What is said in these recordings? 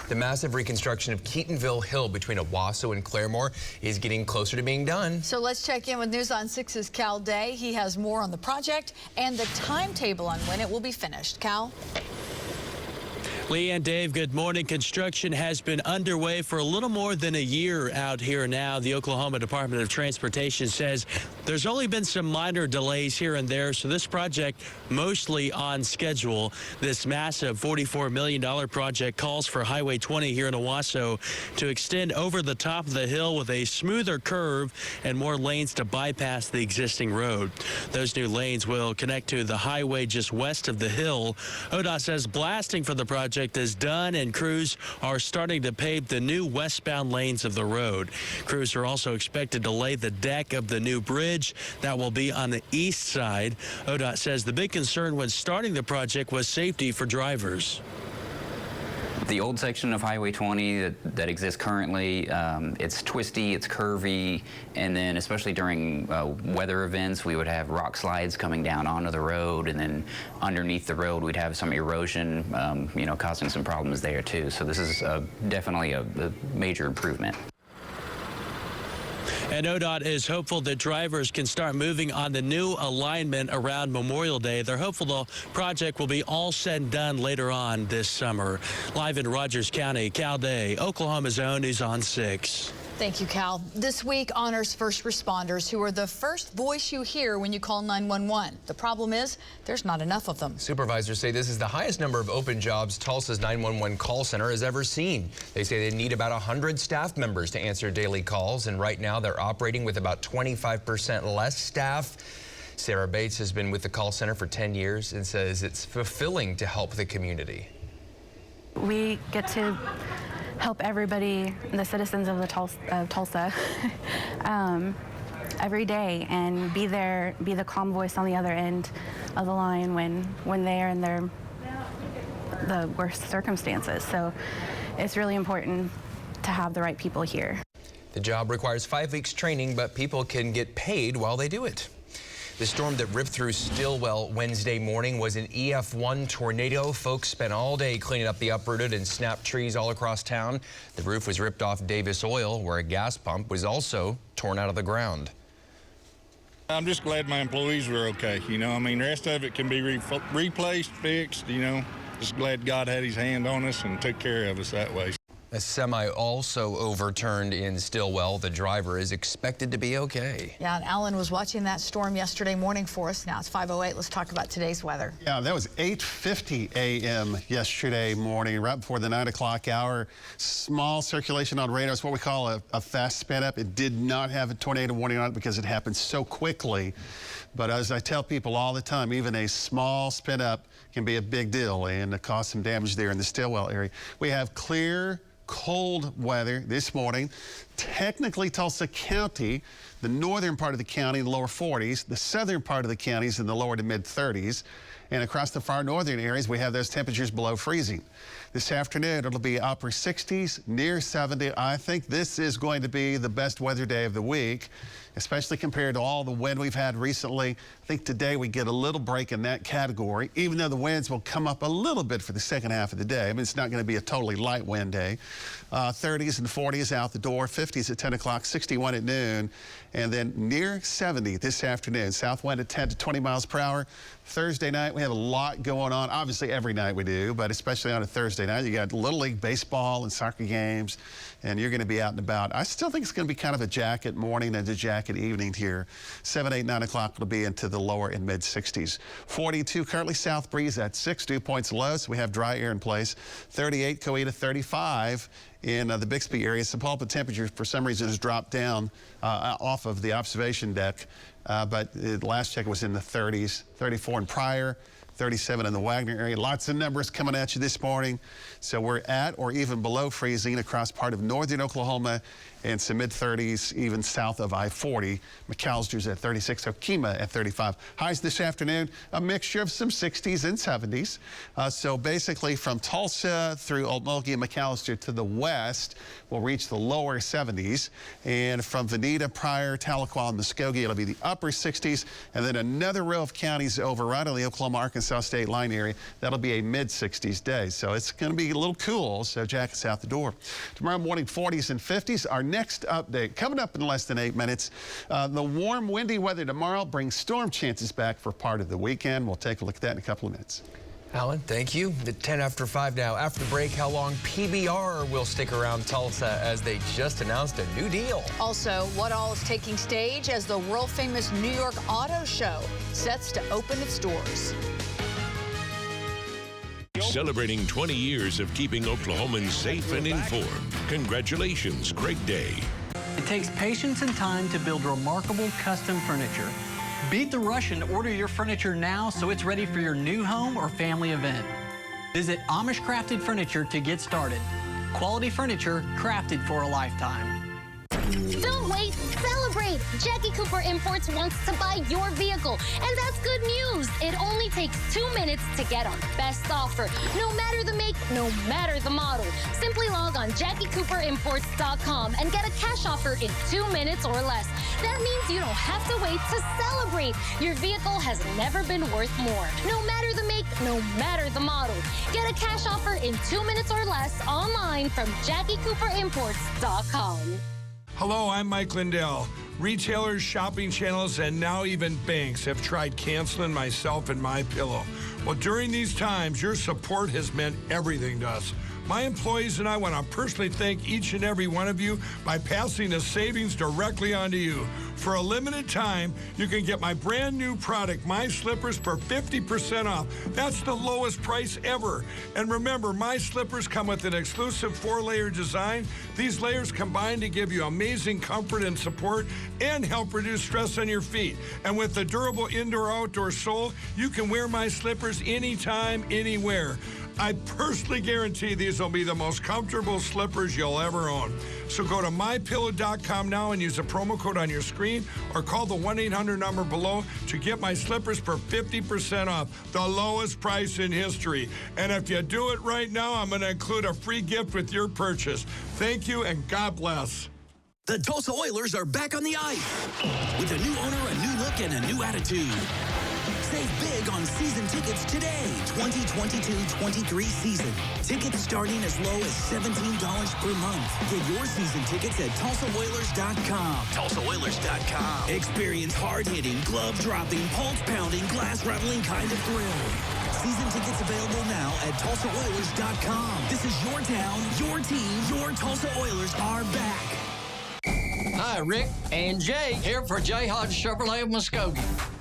The massive reconstruction of Keetonville Hill between Owasso and Claremore is getting closer to being done. So let's check in with News on 6's Cal Day. He has more on the project and the timetable on when it will be finished. Cal? Lee and Dave, good morning. Construction has been underway for a little more than a year out here now. The Oklahoma Department of Transportation says there's only been some minor delays here and there, so this project mostly on schedule. This massive $44 million project calls for Highway 20 here in Owasso to extend over the top of the hill with a smoother curve and more lanes to bypass the existing road. Those new lanes will connect to the highway just west of the hill. ODOT says blasting for the project is done and crews are starting to pave the new westbound lanes of the road. Crews are also expected to lay the deck of the new bridge that will be on the east side. ODOT says the big concern when starting the project was safety for drivers. The old section of Highway 20 that exists currently, it's twisty, it's curvy, and then especially during weather events, we would have rock slides coming down onto the road, and then underneath the road, we'd have some erosion, causing some problems there too. So this is definitely a major improvement. And ODOT is hopeful that drivers can start moving on the new alignment around Memorial Day. They're hopeful the project will be all said and done later on this summer. Live in Rogers County, Cal Day, Oklahoma's own News on 6. Thank you, Cal. This week honors first responders who are the first voice you hear when you call 911. The problem is there's not enough of them. Supervisors say this is the highest number of open jobs Tulsa's 911 call center has ever seen. They say they need about 100 staff members to answer daily calls, and right now they're operating with about 25% less staff. Sarah Bates has been with the call center for 10 years and says it's fulfilling to help the community. We get to help everybody, the citizens of Tulsa, every day, and be there, be the calm voice on the other end of the line when they're in the worst circumstances. So it's really important to have the right people here. The job requires 5 weeks training, but people can get paid while they do it. The storm that ripped through Stillwell Wednesday morning was an EF1 tornado. Folks spent all day cleaning up the uprooted and snapped trees all across town. The roof was ripped off Davis Oil, where a gas pump was also torn out of the ground. I'm just glad my employees were okay. The rest of it can be replaced, fixed, Just glad God had his hand on us and took care of us that way. A semi also overturned in Stillwell. The driver is expected to be okay. Yeah, and Alan was watching that storm yesterday morning for us. Now it's 5:08. Let's talk about today's weather. Yeah, that was 8:50 a.m. yesterday morning, right before the 9 o'clock hour. Small circulation on radar is what we call a fast spin up. It did not have a tornado warning on it because it happened so quickly. But as I tell people all the time, even a small spin up can be a big deal and cause some damage there in the Stillwell area. We have clear, cold weather this morning. Technically, Tulsa County, the northern part of the county in the lower 40s, the southern part of the county is in the lower to mid 30s, and across the far northern areas, we have those temperatures below freezing. This afternoon, it'll be upper 60s, near 70. I think this is going to be the best weather day of the week, especially compared to all the wind we've had recently. I think today we get a little break in that category, even though the winds will come up a little bit for the second half of the day. It's not going to be a totally light wind day. 30s and 40s out the door, 50s at 10 o'clock, 61 at noon, and then near 70 this afternoon. South wind at 10 to 20 miles per hour. Thursday night, we have a lot going on. Obviously, every night we do, but especially on a Thursday night. You got Little League baseball and soccer games, and you're going to be out and about. I still think it's going to be kind of a jacket morning and a jacket evening here. 7, 8, 9 o'clock will be into the lower and mid 60s. 42 currently south breeze at 6, dew points low, so we have dry air in place. 38 Coweta, 35 in the Bixby area. Sapulpa temperature for some reason has dropped down off of the observation deck, but the last check was in the 30s, 34 in Pryor, 37 in the Wagner area. Lots of numbers coming at you this morning. So we're at or even below freezing across part of northern Oklahoma and some mid-30s even south of I-40. McAllister's at 36, Okemah at 35. Highs this afternoon, a mixture of some 60s and 70s. So basically from Tulsa through Old Mulkey and McAllister to the west, we'll reach the lower 70s. And from Veneta, Pryor, Tahlequah, and Muskogee, it'll be the upper 60s. And then another row of counties over right on the Oklahoma-Arkansas Arkansas state line area. That'll be a mid-60s day, so it's going to be a little cool, so jackets out the door. Tomorrow morning, 40s and 50s. Our next update coming up in less than 8 minutes. The warm, windy weather tomorrow brings storm chances back for part of the weekend. We'll take a look at that in a couple of minutes. Alan, thank you. At 10 after 5 now. After the break, how long PBR will stick around Tulsa as they just announced a new deal. Also, what all is taking stage as the world-famous New York Auto Show sets to open its doors. Celebrating 20 years of keeping Oklahomans safe and informed. Congratulations, Craig Day. It takes patience and time to build remarkable custom furniture. Beat the rush and order your furniture now so it's ready for your new home or family event. Visit Amish Crafted Furniture to get started. Quality furniture crafted for a lifetime. Don't wait, celebrate! Jackie Cooper Imports wants to buy your vehicle, and that's good news. It only takes 2 minutes to get our best offer. No matter the make, no matter the model. Simply log on JackieCooperImports.com and get a cash offer in 2 minutes or less. That means you don't have to wait to celebrate. Your vehicle has never been worth more. No matter the make, no matter the model. Get a cash offer in 2 minutes or less online from JackieCooperImports.com. Hello, I'm Mike Lindell. Retailers, shopping channels, and now even banks have tried canceling myself and MyPillow. Well, during these times, your support has meant everything to us. My employees and I want to personally thank each and every one of you by passing the savings directly on to you. For a limited time, you can get my brand new product, My Slippers, for 50% off. That's the lowest price ever. And remember, My Slippers come with an exclusive 4-layer design. These layers combine to give you amazing comfort and support and help reduce stress on your feet. And with the durable indoor-outdoor sole, you can wear My Slippers anytime, anywhere. I personally guarantee these will be the most comfortable slippers you'll ever own. So go to MyPillow.com now and use the promo code on your screen or call the 1-800 number below to get My Slippers for 50% off, the lowest price in history. And if you do it right now, I'm going to include a free gift with your purchase. Thank you and God bless. The Tulsa Oilers are back on the ice with a new owner, a new look, and a new attitude. Save big on season tickets today, 2022-23 season. Tickets starting as low as $17 per month. Get your season tickets at TulsaOilers.com. TulsaOilers.com. Experience hard-hitting, glove-dropping, pulse-pounding, glass-rattling kind of thrill. Season tickets available now at TulsaOilers.com. This is your town, your team, your Tulsa Oilers are back. Hi, Rick and Jay here for J. Hodge Chevrolet of Muskogee.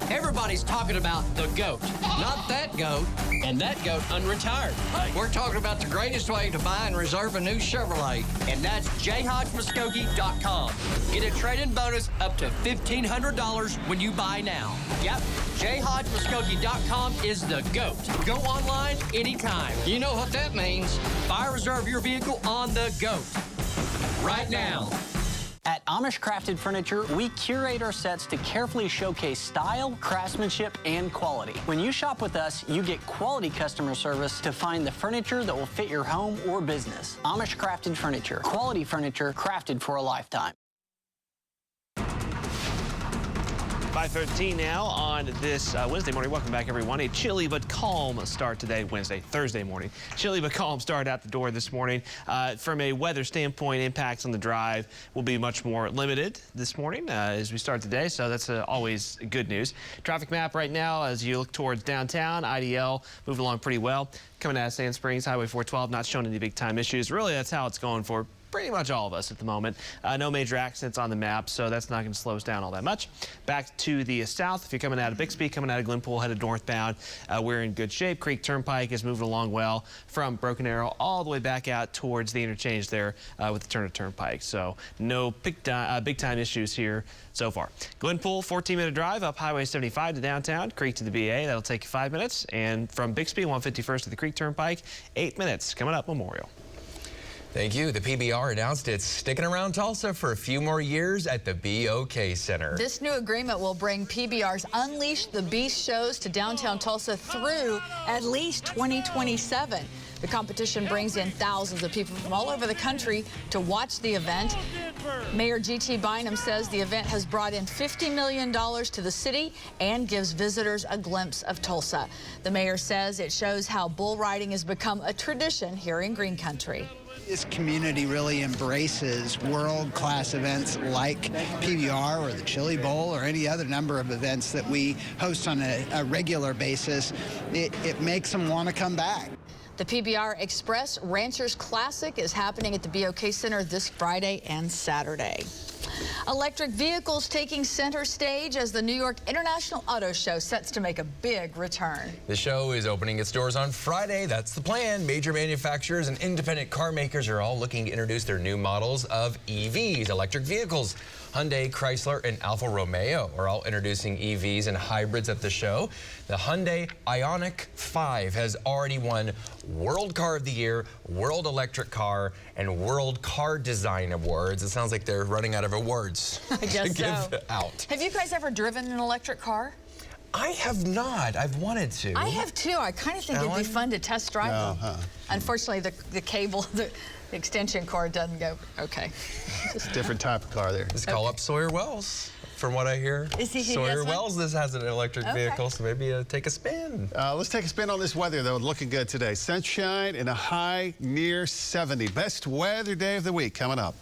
Everybody's talking about the GOAT, not that GOAT, and that GOAT unretired. We're talking about the greatest way to buy and reserve a new Chevrolet, and that's jhodgemuskogee.com. Get a trade-in bonus up to $1,500 when you buy now. Yep, jhodgemuskogee.com is the GOAT. Go online anytime. You know what that means. Buy or reserve your vehicle on the GOAT right now. At Amish Crafted Furniture, we curate our sets to carefully showcase style, craftsmanship, and quality. When you shop with us, you get quality customer service to find the furniture that will fit your home or business. Amish Crafted Furniture, quality furniture crafted for a lifetime. 5:13 now on this Wednesday morning. Welcome back, everyone. A chilly but calm start today, Thursday morning. Chilly but calm start out the door this morning. From a weather standpoint, impacts on the drive will be much more limited this morning as we start today, so that's always good news. Traffic map right now as you look towards downtown, IDL moving along pretty well. Coming out of Sand Springs, Highway 412, not showing any big time issues. Really, that's how it's going for pretty much all of us at the moment. No major accidents on the map, so that's not going to slow us down all that much. Back to the south, if you're coming out of Bixby, coming out of Glenpool, headed northbound, we're in good shape. Creek Turnpike is moving along well from Broken Arrow all the way back out towards the interchange there with the Turner Turnpike. So no big time issues here so far. Glenpool, 14-minute drive up Highway 75 to downtown, Creek to the BA. That'll take you 5 minutes. And from Bixby, 151st to the Creek Turnpike, 8 minutes. Coming up, Memorial. Thank you. The PBR announced it's sticking around Tulsa for a few more years at the BOK Center. This new agreement will bring PBR's Unleash the Beast shows to downtown Tulsa through at least 2027. The competition brings in thousands of people from all over the country to watch the event. Mayor G.T. Bynum says the event has brought in $50 million to the city and gives visitors a glimpse of Tulsa. The mayor says it shows how bull riding has become a tradition here in Green Country. This community really embraces world-class events like PBR or the Chili Bowl or any other number of events that we host on a regular basis. It makes them want to come back. The PBR Express Ranchers Classic is happening at the BOK Center this Friday and Saturday. Electric vehicles taking center stage as the New York International Auto Show sets to make a big return. The show is opening its doors on Friday. That's the plan. Major manufacturers and independent car makers are all looking to introduce their new models of EVs, electric vehicles. Hyundai, Chrysler, and Alfa Romeo are all introducing EVs and hybrids at the show. The Hyundai Ioniq 5 has already won World Car of the Year, World Electric Car, and World Car Design Awards. It sounds like they're running out of awards I guess to so. give out. Have you guys ever driven an electric car? I have not. I've wanted to. I have too. I kind of think it'd be fun to test drive them. Unfortunately, the cable, the extension cord doesn't go. Okay. It's a different type of car there. Just call up Sawyer Wells. From what I hear, Is he Sawyer Wells this has an electric vehicle, so maybe take a spin. Let's take a spin on this weather, though. Looking good today. Sunshine and a high near 70. Best weather day of the week coming up.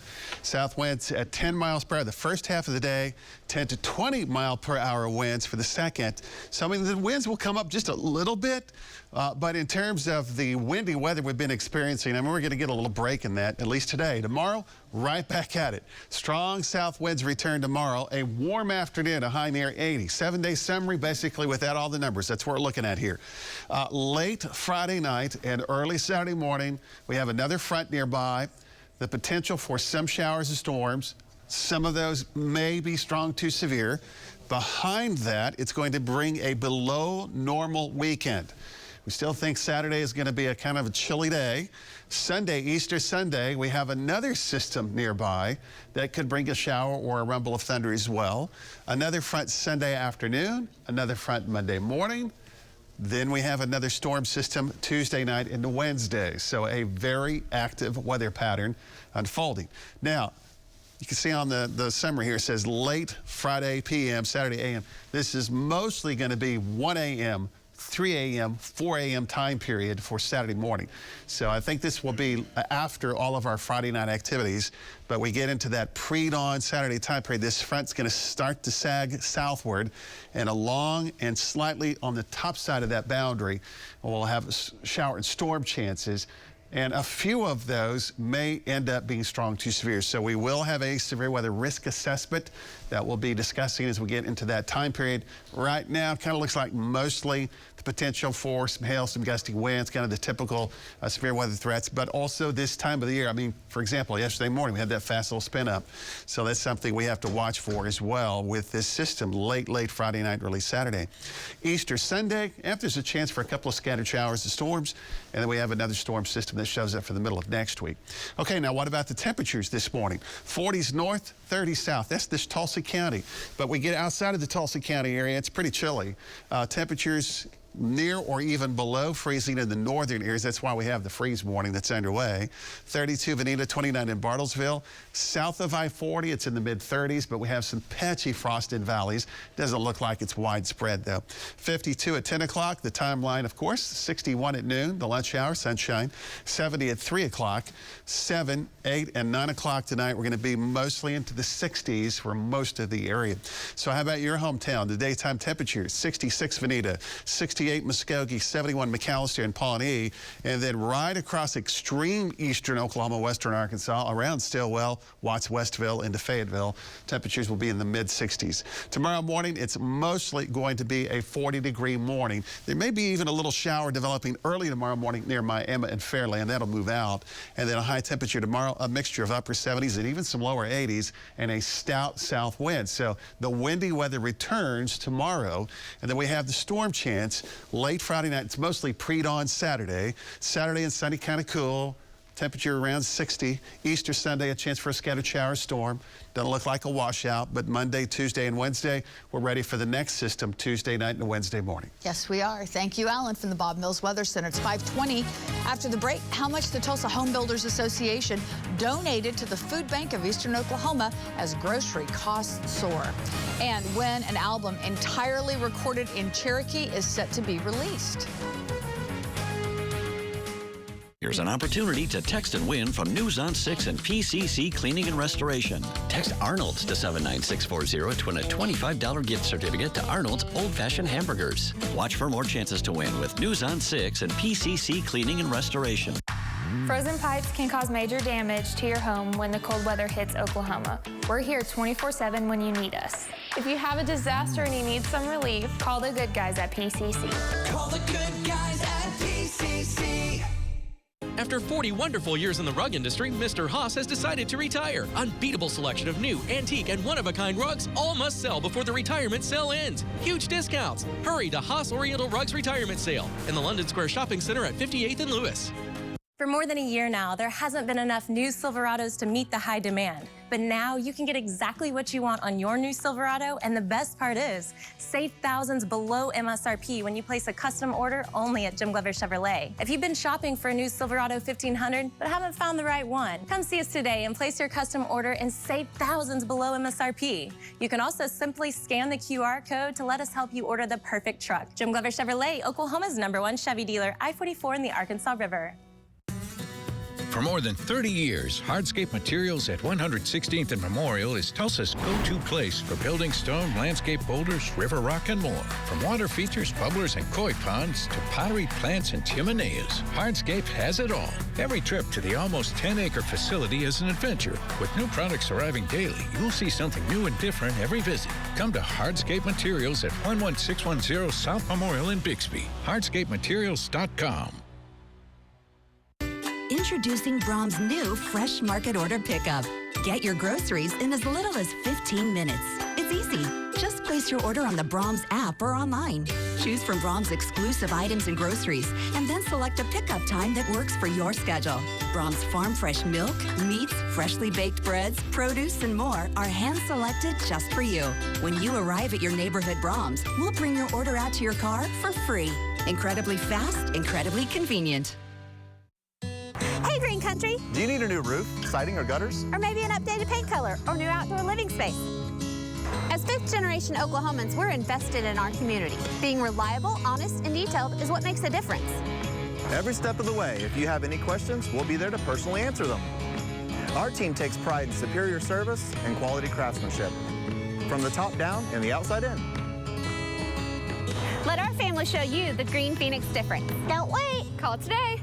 South winds at 10 miles per hour the first half of the day, 10 to 20 mile per hour winds for the second. So, I mean, the winds will come up just a little bit, but in terms of the windy weather we've been experiencing, I mean, we're going to get a little break in that, at least today. Tomorrow, right back at it. Strong south winds return tomorrow. A warm afternoon, a high near 80. 7-day summary, basically without all the numbers. That's what we're looking at here. Late Friday night and early Saturday morning, we have another front nearby. The potential for some showers and storms. Some of those may be strong to severe. Behind that, it's going to bring a below normal weekend. We still think Saturday is going to be a kind of a chilly day. Sunday, Easter Sunday, we have another system nearby that could bring a shower or a rumble of thunder as well. Another front Sunday afternoon, another front Monday morning. Then we have another storm system Tuesday night into Wednesday. So a very active weather pattern unfolding. Now, you can see on the summary here, it says late Friday p.m., Saturday a.m. This is mostly going to be 1 a.m., 3 a.m., 4 a.m. time period for Saturday morning. So I think this will be after all of our Friday night activities, but we get into that pre-dawn Saturday time period. This front's going to start to sag southward, and along and slightly on the top side of that boundary, we'll have shower and storm chances. And a few of those may end up being strong to severe. So we will have a severe weather risk assessment that we'll be discussing as we get into that time period. Right now, it kind of looks like mostly the potential for some hail, some gusty winds, kind of the typical severe weather threats, but also this time of the year. I mean, for example, yesterday morning, we had that fast little spin up. So that's something we have to watch for as well with this system late Friday night, early Saturday. Easter Sunday, if there's a chance for a couple of scattered showers and storms, and then we have another storm system that shows up for the middle of next week. Okay, now what about the temperatures this morning? 40s north, 30s south. That's this Tulsa County. But we get outside of the Tulsa County area, it's pretty chilly. Temperatures near or even below freezing in the northern areas. That's why we have the freeze warning that's underway. 32 Veneta, 29 in Bartlesville. South of I-40, it's in the mid-30s, but we have some patchy frost in valleys. Doesn't look like it's widespread, though. 52 at 10 o'clock, the timeline, of course. 61 at noon, the lunch hour, sunshine. 70 at 3 o'clock. 7, 8, and 9 o'clock tonight, we're going to be mostly into the 60s for most of the area. So how about your hometown? The daytime temperature, 66 Veneta, 68 Muskogee, 71 McAllister and Pawnee, and then right across extreme eastern Oklahoma, western Arkansas, around Stillwell, Watts, Westville, into Fayetteville. Temperatures will be in the mid-60s. Tomorrow morning, it's mostly going to be a 40-degree morning. There may be even a little shower developing early tomorrow morning near Miami and Fairland. That'll move out. And then a high temperature tomorrow, a mixture of upper 70s and even some lower 80s, and a stout south wind. So the windy weather returns tomorrow, and then we have the storm chance late Friday night. It's mostly pre-dawn Saturday. Saturday and Sunday kind of cool. temperature around 60. Easter Sunday, a chance for a scattered shower storm. Doesn't look like a washout, but Monday, Tuesday, and Wednesday, we're ready for the next system Tuesday night and Wednesday morning. Yes, we are. Thank you, Alan, from the Bob Mills Weather Center. It's 5:20. After the break, how much the Tulsa Home Builders Association donated to the Food Bank of Eastern Oklahoma as grocery costs soar. And when an album entirely recorded in Cherokee is set to be released. Here's an opportunity to text and win from News on 6 and PCC Cleaning and Restoration. Text Arnold's to 79640 to win a $25 gift certificate to Arnold's Old Fashioned Hamburgers. Watch for more chances to win with News on 6 and PCC Cleaning and Restoration. Frozen pipes can cause major damage to your home when the cold weather hits Oklahoma. We're here 24/7 when you need us. If you have a disaster and you need some relief, call the good guys at PCC. Call the good guys at PCC. After 40 wonderful years in the rug industry, Mr. Haas has decided to retire. Unbeatable selection of new, antique, and one-of-a-kind rugs all must sell before the retirement sale ends. Huge discounts. Hurry to Haas Oriental Rugs Retirement Sale in the London Square Shopping Center at 58th and Lewis. For more than a year now, there hasn't been enough new Silverados to meet the high demand. But now you can get exactly what you want on your new Silverado, and the best part is, save thousands below MSRP when you place a custom order only at Jim Glover Chevrolet. If you've been shopping for a new Silverado 1500 but haven't found the right one, come see us today and place your custom order and save thousands below MSRP. You can also simply scan the QR code to let us help you order the perfect truck. Jim Glover Chevrolet, Oklahoma's #1 Chevy dealer, I-44 in the Arkansas River. For more than 30 years, Hardscape Materials at 116th and Memorial is Tulsa's go-to place for building stone, landscape boulders, river rock, and more. From water features, bubblers, and koi ponds to pottery plants and chimeneas, Hardscape has it all. Every trip to the almost 10-acre facility is an adventure. With new products arriving daily, you'll see something new and different every visit. Come to Hardscape Materials at 11610 South Memorial in Bixby. hardscapematerials.com. Introducing Brahms' new Fresh Market Order Pickup. Get your groceries in as little as 15 minutes. It's easy. Just place your order on the Brahms app or online. Choose from Brahms' exclusive items and groceries, and then select a pickup time that works for your schedule. Brahms' farm fresh milk, meats, freshly baked breads, produce, and more are hand-selected just for you. When you arrive at your neighborhood Brahms, we'll bring your order out to your car for free. Incredibly fast, incredibly convenient. Hey, Green Country. Do you need a new roof, siding, or gutters? Or maybe an updated paint color or new outdoor living space? As fifth-generation Oklahomans, we're invested in our community. Being reliable, honest, and detailed is what makes a difference. Every step of the way. If you have any questions, we'll be there to personally answer them. Our team takes pride in superior service and quality craftsmanship, from the top down and the outside in. Let our family show you the Green Phoenix difference. Don't wait. Call today.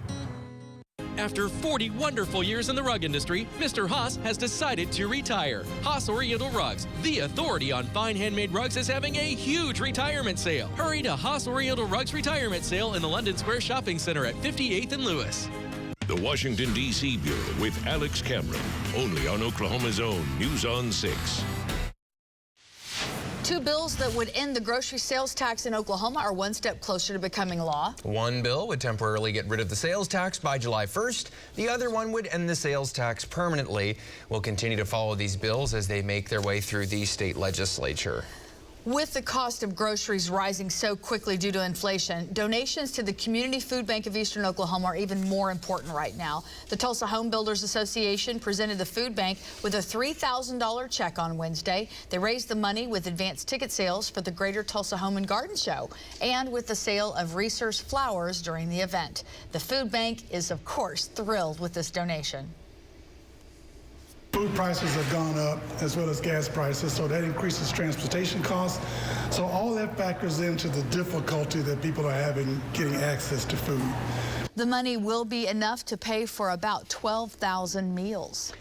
After 40 wonderful years in the rug industry, Mr. Haas has decided to retire. Haas Oriental Rugs, the authority on fine handmade rugs, is having a huge retirement sale. Hurry to Haas Oriental Rugs Retirement Sale in the London Square Shopping Center at 58th and Lewis. The Washington, D.C. Bureau with Alex Cameron, only on Oklahoma's own News on 6. Two bills that would end the grocery sales tax in Oklahoma are one step closer to becoming law. One bill would temporarily get rid of the sales tax by July 1st. The other one would end the sales tax permanently. We'll continue to follow these bills as they make their way through the state legislature. With the cost of groceries rising so quickly due to inflation, donations to the Community Food Bank of Eastern Oklahoma are even more important right now. The Tulsa Home Builders Association presented the food bank with a $3,000 check on Wednesday. They raised the money with advanced ticket sales for the Greater Tulsa Home and Garden Show and with the sale of resource flowers during the event. The food bank is, of course, thrilled with this donation. Food prices have gone up as well as gas prices, so that increases transportation costs. So all that factors into the difficulty that people are having getting access to food. The money will be enough to pay for about 12,000 meals.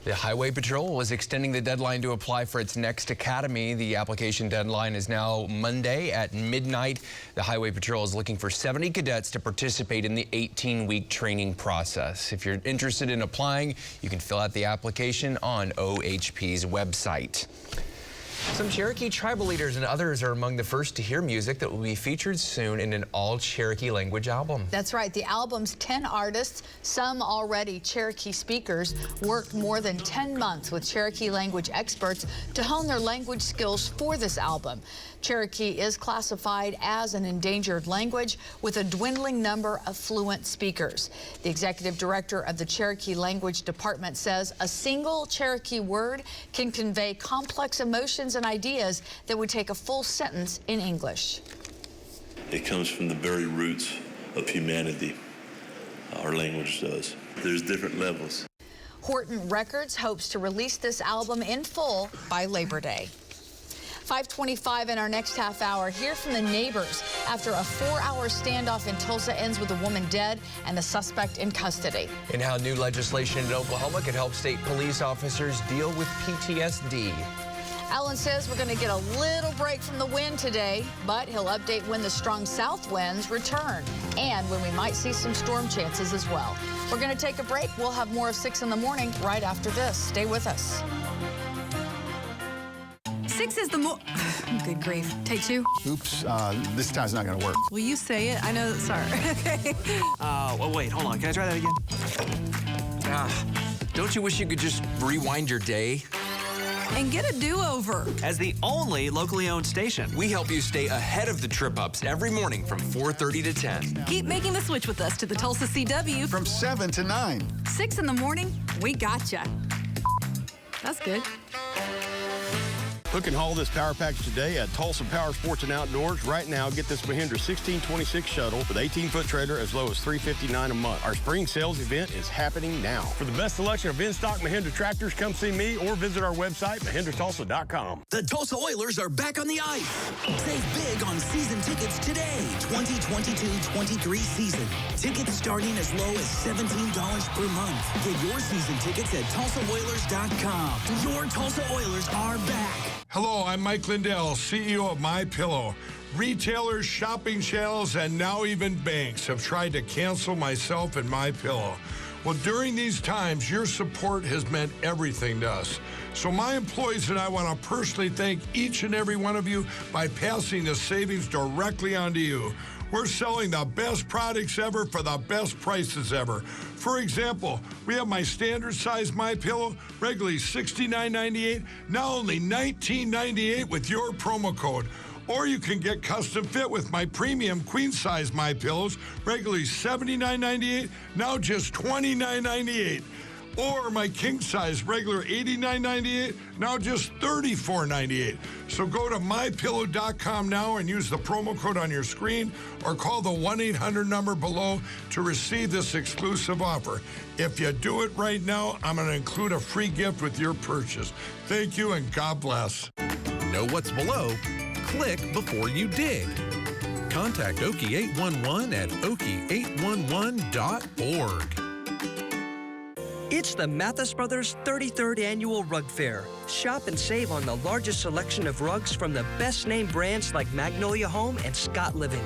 The Highway Patrol was extending the deadline to apply for its next academy. The application deadline is now Monday at midnight. The Highway Patrol is looking for 70 cadets to participate in the 18-week training process. If you're interested in applying, you can fill out the application on OHP's website. Some Cherokee tribal leaders and others are among the first to hear music that will be featured soon in an all-Cherokee language album. That's right. The album's 10 artists, some already Cherokee speakers, worked more than 10 months with Cherokee language experts to hone their language skills for this album. Cherokee is classified as an endangered language with a dwindling number of fluent speakers. The executive director of the Cherokee Language Department says a single Cherokee word can convey complex emotions and ideas that would take a full sentence in English. It comes from the very roots of humanity. Our language does. There's different levels. Horton Records hopes to release this album in full by Labor Day. 5:25 in our next half hour. Hear from the neighbors after a 4-hour standoff in Tulsa ends with a woman dead and the suspect in custody. And how new legislation in Oklahoma could help state police officers deal with PTSD. Alan says we're going to get a little break from the wind today, but he'll update when the strong south winds return and when we might see some storm chances as well. We're going to take a break. We'll have more of 6 in the morning right after this. Stay with us. 6 is the good grief. Take 2. Oops, this time's not going to work. Will you say it? I know. Sorry. Okay. Well, wait, hold on. Can I try that again? Don't you wish you could just rewind your day? And get a do-over. As the only locally owned station, we help you stay ahead of the trip-ups every morning from 4:30 to 10. Keep making the switch with us to the Tulsa CW. From 7 to 9. 6 in the morning, we gotcha. That's good. Hook and haul this power package today at Tulsa Power Sports and Outdoors. Right now, get this Mahindra 1626 shuttle with 18-foot trailer as low as $359 a month. Our spring sales event is happening now. For the best selection of in-stock Mahindra tractors, come see me or visit our website, MahindraTulsa.com. The Tulsa Oilers are back on the ice. Save big on season tickets today. 2022-23 season. Tickets starting as low as $17 per month. Get your season tickets at TulsaOilers.com. Your Tulsa Oilers are back. Hello, I'm Mike Lindell, CEO of MyPillow. Retailers, shopping channels, and now even banks have tried to cancel myself and MyPillow. Well, during these times, your support has meant everything to us. So my employees and I want to personally thank each and every one of you by passing the savings directly on to you. We're selling the best products ever for the best prices ever. For example, we have my standard size MyPillow, regularly $69.98, now only $19.98 with your promo code. Or you can get custom fit with my premium queen size MyPillows, regularly $79.98, now just $29.98. Or my king size regular $89.98, now just $34.98. So go to mypillow.com now and use the promo code on your screen or call the 1-800 number below to receive this exclusive offer. If you do it right now, I'm going to include a free gift with your purchase. Thank you and God bless. Know what's below? Click before you dig. Contact Okie 811 at okie811.org. It's the Mathis Brothers 33rd Annual Rug Fair. Shop and save on the largest selection of rugs from the best name brands like Magnolia Home and Scott Living.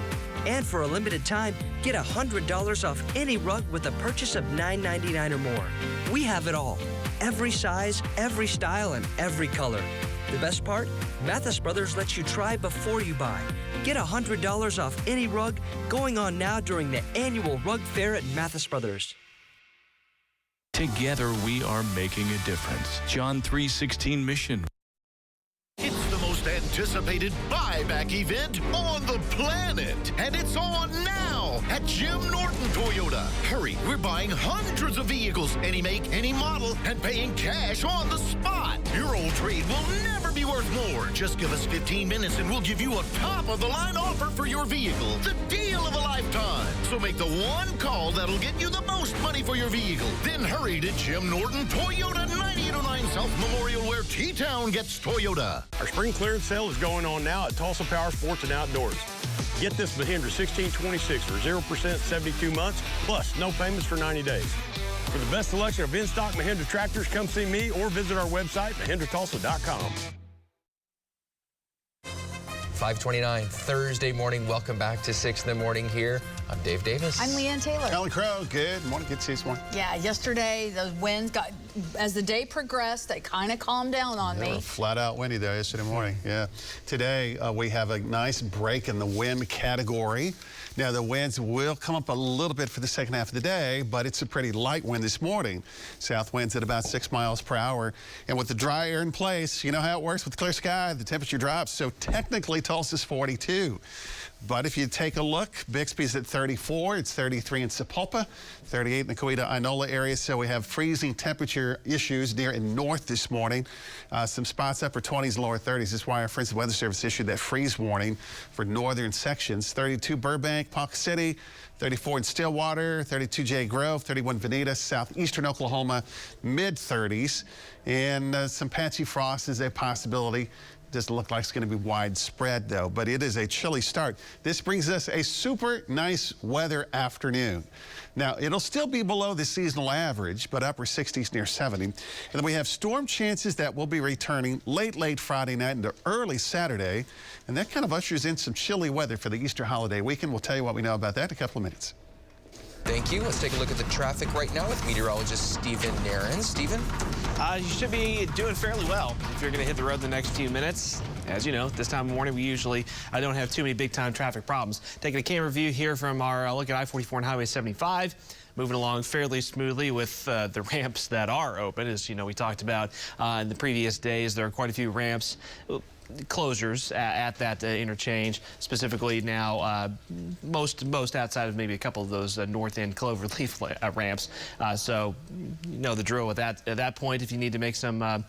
And for a limited time, get $100 off any rug with a purchase of $9.99 or more. We have it all. Every size, every style, and every color. The best part? Mathis Brothers lets you try before you buy. Get $100 off any rug going on now during the annual Rug Fair at Mathis Brothers. Together we are making a difference. John 3:16 mission. It's the most anticipated buyback event on the planet, and it's on now at Jim Norton Toyota. Hurry, we're buying hundreds of vehicles, any make, any model, and paying cash on the spot. Your old trade will never be worth more. Just give us 15 minutes and we'll give you a top-of-the-line offer for your vehicle. The deal of a lifetime. So make the one call that'll get you the most money for your vehicle. Then hurry to Jim Norton Toyota, 9809 South Memorial, where T-Town gets Toyota. Our spring clearance sale is going on now at Tulsa Power Sports and Outdoors. Get this Mahindra 1626 for 0%, 72 months, plus no payments for 90 days. For the best selection of in-stock Mahindra tractors, come see me or visit our website, MahindraTulsa.com. 5:29 Thursday morning. Welcome back to 6 in the morning here. I'm Dave Davis. I'm Leanne Taylor. Alan Crow, good morning. Good to see you this morning. Yeah, yesterday the winds got, as the day progressed, they kind of calmed down on They me. were flat out windy there yesterday morning. Yeah. Today we have a nice break in the wind category. Now the winds will come up a little bit for the second half of the day, but it's a pretty light wind this morning. South winds at about 6 miles per hour. And with the dry air in place, you know how it works with clear sky, the temperature drops. So technically Tulsa's 42. But if you take a look, Bixby's at 34, it's 33 in Sapulpa, 38 in the Coweta-Inola area. So we have freezing temperature issues near and north this morning. Some spots upper 20s and lower 30s. This is why our friends at the Weather Service issued that freeze warning for northern sections. 32 Burbank, Ponca City, 34 in Stillwater, 32 Jay Grove, 31 Veneta, southeastern Oklahoma, mid-30s. And some patchy frost is a possibility. Doesn't look like it's going to be widespread, though, but it is a chilly start. This brings us a super nice weather afternoon. Now, it'll still be below the seasonal average, but upper 60s near 70. And then we have storm chances that will be returning late Friday night into early Saturday. And that kind of ushers in some chilly weather for the Easter holiday weekend. We'll tell you what we know about that in a couple of minutes. Thank you. Let's take a look at the traffic right now with meteorologist Stephen Nairn. Stephen? You should be doing fairly well if you're going to hit the road the next few minutes. As you know, this time of morning, we usually don't have too many big-time traffic problems. Taking a camera view here from our look at I-44 and Highway 75. Moving along fairly smoothly with the ramps that are open. As you know, we talked about in the previous days, there are quite a few ramps closures at that interchange. Specifically now, most outside of maybe a couple of those north end Cloverleaf ramps. So you know the drill at that point. If you need to make some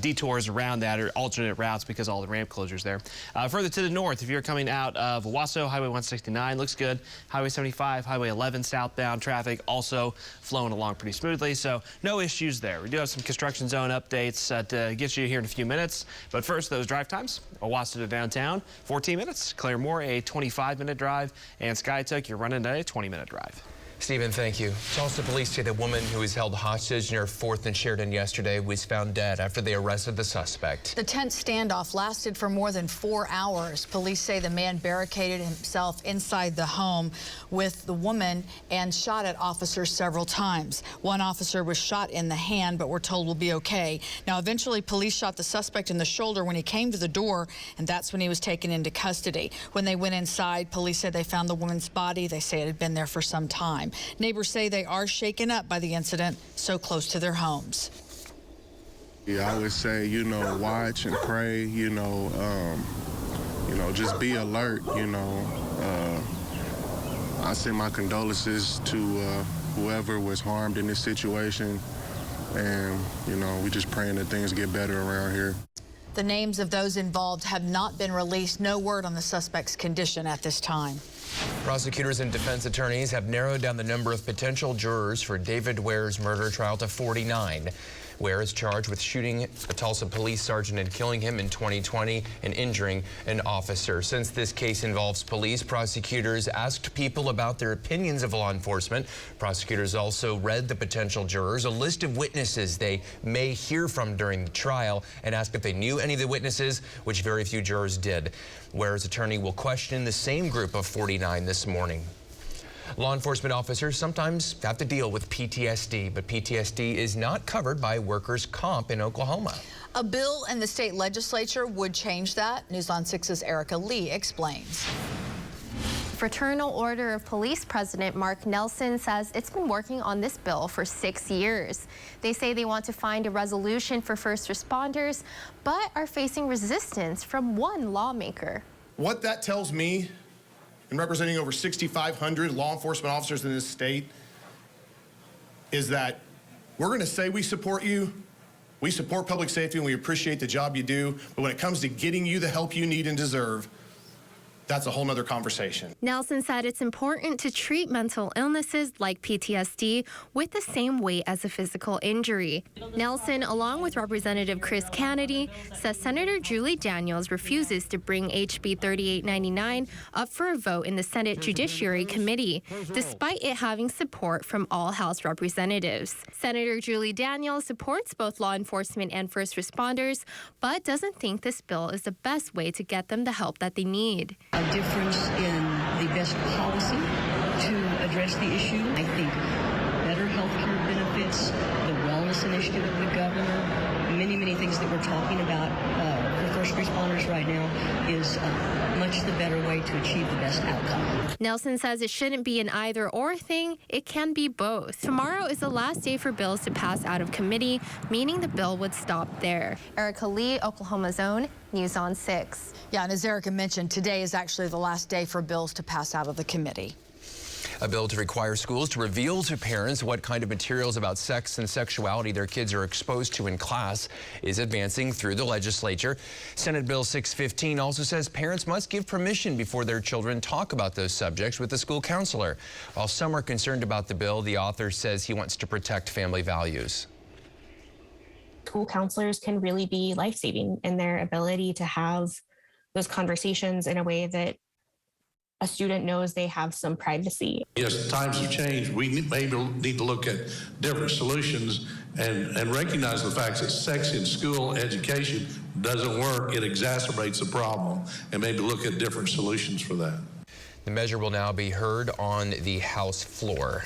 detours around that or alternate routes because all the ramp closures there. Further to the north, if you're coming out of Owasso, Highway 169 looks good. Highway 75, Highway 11 southbound traffic also flowing along pretty smoothly. So no issues there. We do have some construction zone updates to get you here in a few minutes. But first, those drive times. Owasso to downtown, 14 minutes. Claremore, a 25-minute drive. And Skytook, you're running a 20-minute drive. Stephen, thank you. Tulsa police say the woman who was held hostage near 4th and Sheridan yesterday was found dead after they arrested the suspect. The tense standoff lasted for more than 4 hours. Police say the man barricaded himself inside the home with the woman and shot at officers several times. One officer was shot in the hand, but we're told will be okay. Now, eventually, police shot the suspect in the shoulder when he came to the door, and that's when he was taken into custody. When they went inside, police said they found the woman's body. They say it had been there for some time. Neighbors say they are shaken up by the incident so close to their homes. Yeah, I always say, you know, watch and pray, you know, just be alert, you know. I send my condolences to whoever was harmed in this situation. And, you know, we just praying that things get better around here. The names of those involved have not been released. No word on the suspect's condition at this time. Prosecutors and defense attorneys have narrowed down the number of potential jurors for David Ware's murder trial to 49. Ware is charged with shooting a Tulsa police sergeant and killing him in 2020 and injuring an officer. Since this case involves police, prosecutors asked people about their opinions of law enforcement. Prosecutors also read the potential jurors a list of witnesses they may hear from during the trial and asked if they knew any of the witnesses, which very few jurors did. Ware's attorney will question the same group of 49 this morning. Law enforcement officers sometimes have to deal with PTSD, but PTSD is not covered by workers' comp in Oklahoma. A bill in the state legislature would change that. News on 6's Erica Lee explains. Fraternal Order of Police President Mark Nelson says it's been working on this bill for 6 years. They say they want to find a resolution for first responders, but are facing resistance from one lawmaker. What that tells me, and representing over 6,500 law enforcement officers in this state, is that we're going to say we support you, we support public safety, and we appreciate the job you do, but when it comes to getting you the help you need and deserve, that's a whole nother conversation. Nelson said it's important to treat mental illnesses like PTSD with the same weight as a physical injury. Nelson, along with Representative Chris Kennedy, says Senator Julie Daniels refuses to bring HB 3899 up for a vote in the Senate Judiciary Committee, despite it having support from all House representatives. Senator Julie Daniels supports both law enforcement and first responders, but doesn't think this bill is the best way to get them the help that they need. A difference in the best policy to address the issue. I think better health care benefits, the wellness initiative of the governor, many things that we're talking about for first responders right now is much the better way to achieve the best outcome. Nelson says it shouldn't be an either-or thing. It can be both. Tomorrow is the last day for bills to pass out of committee, meaning the bill would stop there. Erica Lee, Oklahoma's Own, News on 6. Yeah, and as Erica mentioned, today is actually the last day for bills to pass out of the committee. A bill to require schools to reveal to parents what kind of materials about sex and sexuality their kids are exposed to in class is advancing through the legislature. Senate Bill 615 also says parents must give permission before their children talk about those subjects with the school counselor. While some are concerned about the bill, the author says he wants to protect family values. School counselors can really be life-saving in their ability to have those conversations in a way that a student knows they have some privacy. Yes, times have changed. We maybe need to look at different solutions and recognize the fact that sex in school education doesn't work. It exacerbates the problem, and maybe look at different solutions for that. The measure will now be heard on the House floor.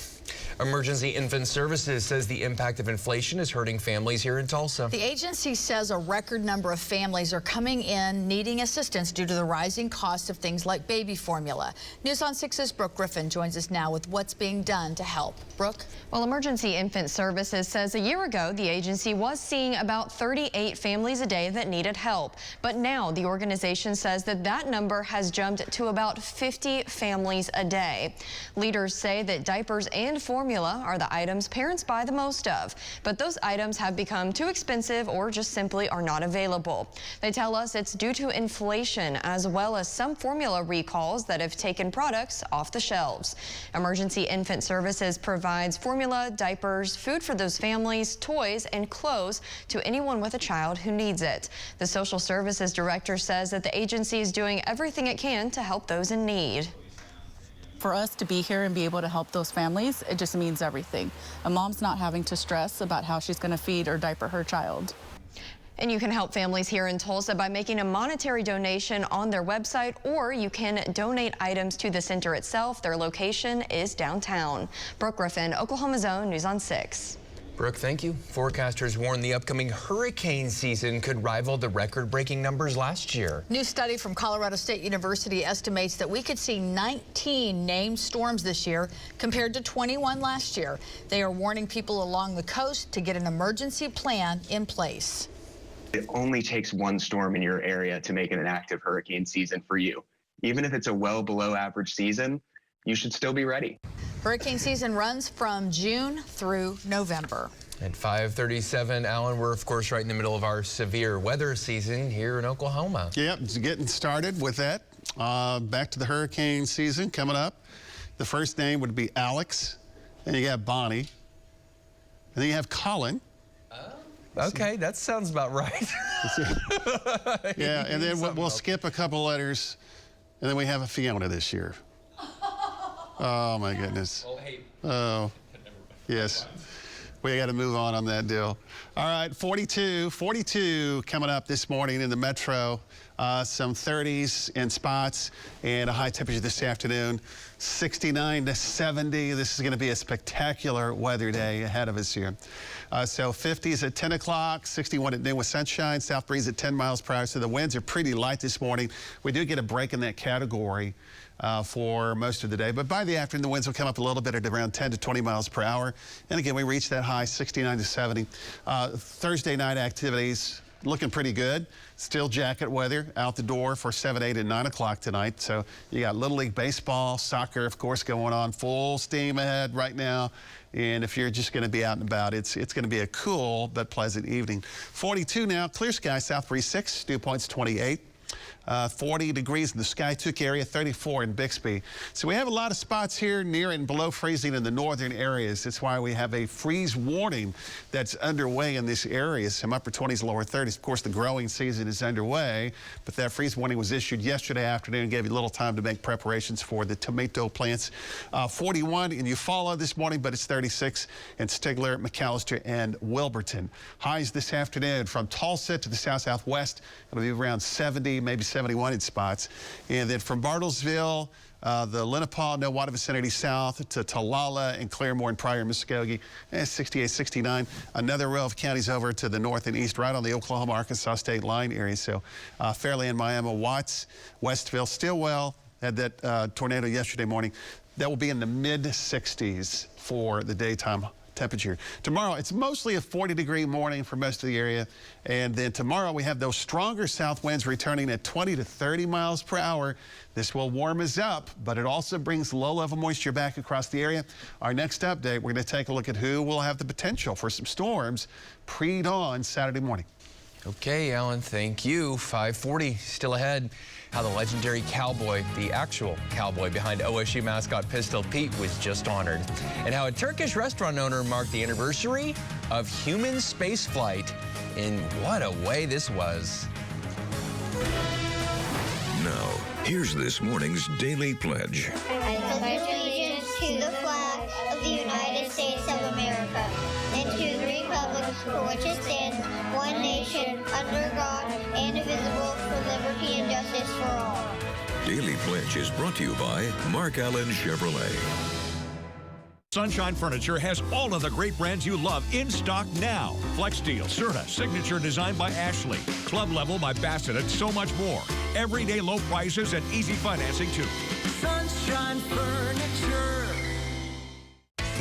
Emergency Infant Services says the impact of inflation is hurting families here in Tulsa. The agency says a record number of families are coming in needing assistance due to the rising cost of things like baby formula. News on 6's Brooke Griffin joins us now with what's being done to help. Brooke? Well, Emergency Infant Services says a year ago the agency was seeing about 38 families a day that needed help. But now the organization says that number has jumped to about 50 families a day. Leaders say that diapers and formula are the items parents buy the most of, but those items have become too expensive or just simply are not available. They tell us it's due to inflation as well as some formula recalls that have taken products off the shelves. Emergency Infant Services provides formula, diapers, food for those families, toys, and clothes to anyone with a child who needs it. The Social Services Director says that the agency is doing everything it can to help those in need. For us to be here and be able to help those families, it just means everything. A mom's not having to stress about how she's going to feed or diaper her child. And you can help families here in Tulsa by making a monetary donation on their website, or you can donate items to the center itself. Their location is downtown. Brooke Griffin, Oklahoma's Own, News on 6. Brooke, thank you. Forecasters warn the upcoming hurricane season could rival the record-breaking numbers last year. New study from Colorado State University estimates that we could see 19 named storms this year compared to 21 last year. They are warning people along the coast to get an emergency plan in place. It only takes one storm in your area to make it an active hurricane season for you. Even if it's a well below average season, you should still be ready. Hurricane season runs from June through November. At 5:37, Alan, we're of course right in the middle of our severe weather season here in Oklahoma. Yep, it's getting started with that. Back to the hurricane season coming up. The first name would be Alex, then you got Bonnie, and then you have Colin. Okay, that sounds about right. Yeah, and then we'll skip a couple letters, and then we have a Fiona this year. Oh, my goodness. Oh, yes. We got to move on that deal. All right, 42 coming up this morning in the metro. Some 30s in spots and a high temperature this afternoon. 69 to 70. This is going to be a spectacular weather day ahead of us here. So 50s at 10 o'clock, 61 at noon with sunshine, south breeze at 10 miles per hour. So the winds are pretty light this morning. We do get a break in that category for most of the day, but by the afternoon, the winds will come up a little bit at around 10 to 20 miles per hour. And again, we reach that high 69 to 70. Thursday night activities looking pretty good. Still jacket weather out the door for 7, 8, and 9 o'clock tonight. So you got Little League Baseball, soccer, of course, going on full steam ahead right now. And if you're just going to be out and about, it's going to be a cool but pleasant evening. 42 now, clear sky, south breeze 6, dew point's 28. 40 degrees in the Skytook area, 34 in Bixby. So we have a lot of spots here near and below freezing in the northern areas. That's why we have a freeze warning that's underway in this area. Some upper 20s, lower 30s. Of course, the growing season is underway, but that freeze warning was issued yesterday afternoon and gave you a little time to make preparations for the tomato plants. 41 in Eufaula this morning, but it's 36 in Stigler, McAllister, and Wilburton. Highs this afternoon from Tulsa to the south-southwest. It'll be around 70, maybe 71 in spots. And then from Bartlesville, the Lenapaw, Nowata vicinity south to Talala and Claremore and Pryor, Muskogee, 68, 69. Another row of counties over to the north and east, right on the Oklahoma-Arkansas state line area. So Fairland, Miami, Watts, Westville, Stillwell had that tornado yesterday morning. That will be in the mid-60s for the daytime temperature. Tomorrow, it's mostly a 40-degree morning for most of the area. And then tomorrow, we have those stronger south winds returning at 20 to 30 miles per hour. This will warm us up, but it also brings low-level moisture back across the area. Our next update, we're going to take a look at who will have the potential for some storms pre-dawn Saturday morning. Okay, Alan, thank you. 5:40 still ahead. How the legendary cowboy, the actual cowboy behind OSU mascot Pistol Pete, was just honored. And how a Turkish restaurant owner marked the anniversary of human spaceflight. And what a way this was. Now, here's this morning's Daily Pledge. I pledge allegiance to the flag of the United States of America and to the republic for which it stands, one nation, under God, indivisible, for liberty and justice for all. Daily Pledge is brought to you by Mark Allen Chevrolet. Sunshine Furniture has all of the great brands you love in stock now. Flex Deal, Serta, Signature designed by Ashley, Club Level by Bassett, and so much more. Everyday low prices and easy financing too. Sunshine Furniture.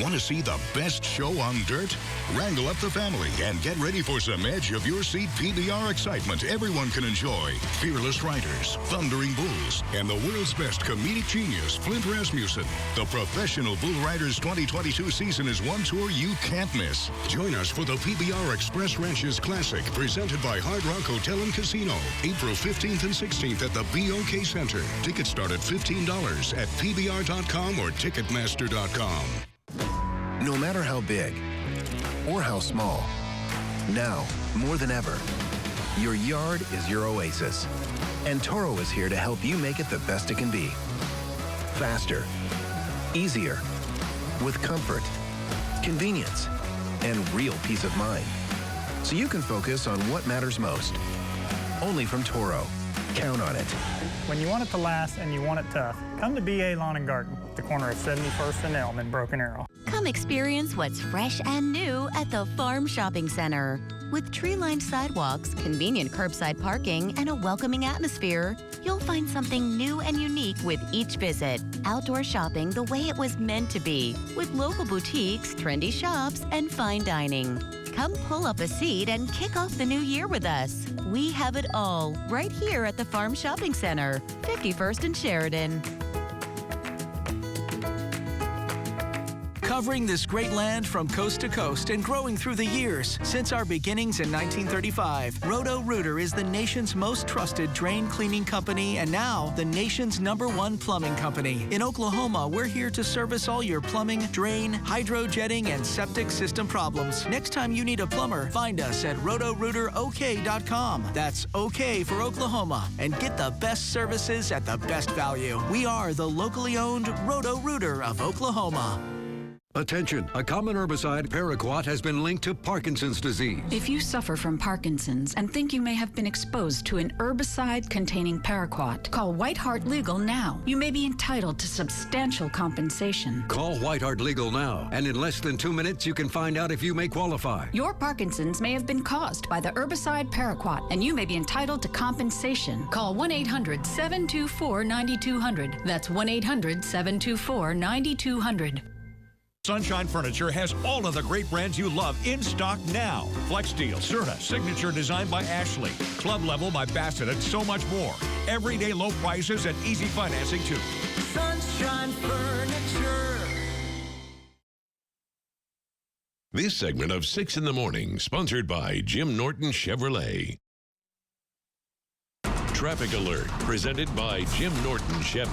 Want to see the best show on dirt? Wrangle up the family and get ready for some edge of your seat PBR excitement everyone can enjoy. Fearless Riders, Thundering Bulls, and the world's best comedic genius, Flint Rasmussen. The Professional Bull Riders 2022 season is one tour you can't miss. Join us for the PBR Express Ranches Classic, presented by Hard Rock Hotel and Casino, April 15th and 16th at the BOK Center. Tickets start at $15 at PBR.com or Ticketmaster.com. No matter how big or how small, now, more than ever, your yard is your oasis. And Toro is here to help you make it the best it can be. Faster, easier, with comfort, convenience, and real peace of mind. So you can focus on what matters most. Only from Toro. Count on it. When you want it to last and you want it tough, come to BA Lawn and Garden, the corner of 71st and Elm in Broken Arrow. Come experience what's fresh and new at the Farm Shopping Center. With tree-lined sidewalks, convenient curbside parking, and a welcoming atmosphere, you'll find something new and unique with each visit. Outdoor shopping the way it was meant to be, with local boutiques, trendy shops, and fine dining. Come pull up a seat and kick off the new year with us. We have it all right here at the Farm Shopping Center, 51st and Sheridan. Covering this great land from coast to coast and growing through the years since our beginnings in 1935, Roto-Rooter is the nation's most trusted drain cleaning company and now the nation's #1 plumbing company. In Oklahoma, we're here to service all your plumbing, drain, hydro-jetting, and septic system problems. Next time you need a plumber, find us at rotorooterok.com. That's OK for Oklahoma. And get the best services at the best value. We are the locally owned Roto-Rooter of Oklahoma. Attention, a common herbicide, paraquat, has been linked to Parkinson's disease. If you suffer from Parkinson's and think you may have been exposed to an herbicide containing paraquat, call White Hart Legal now. You may be entitled to substantial compensation. Call White Hart Legal now, and in less than 2 minutes, you can find out if you may qualify. Your Parkinson's may have been caused by the herbicide paraquat, and you may be entitled to compensation. Call 1-800-724-9200. That's 1-800-724-9200. Sunshine Furniture has all of the great brands you love in stock now. Flex Deal, Serta, Signature designed by Ashley, Club Level by Bassett, and so much more. Everyday low prices and easy financing too. Sunshine Furniture. This segment of 6 in the Morning, sponsored by Jim Norton Chevrolet. Traffic Alert, presented by Jim Norton Chevy.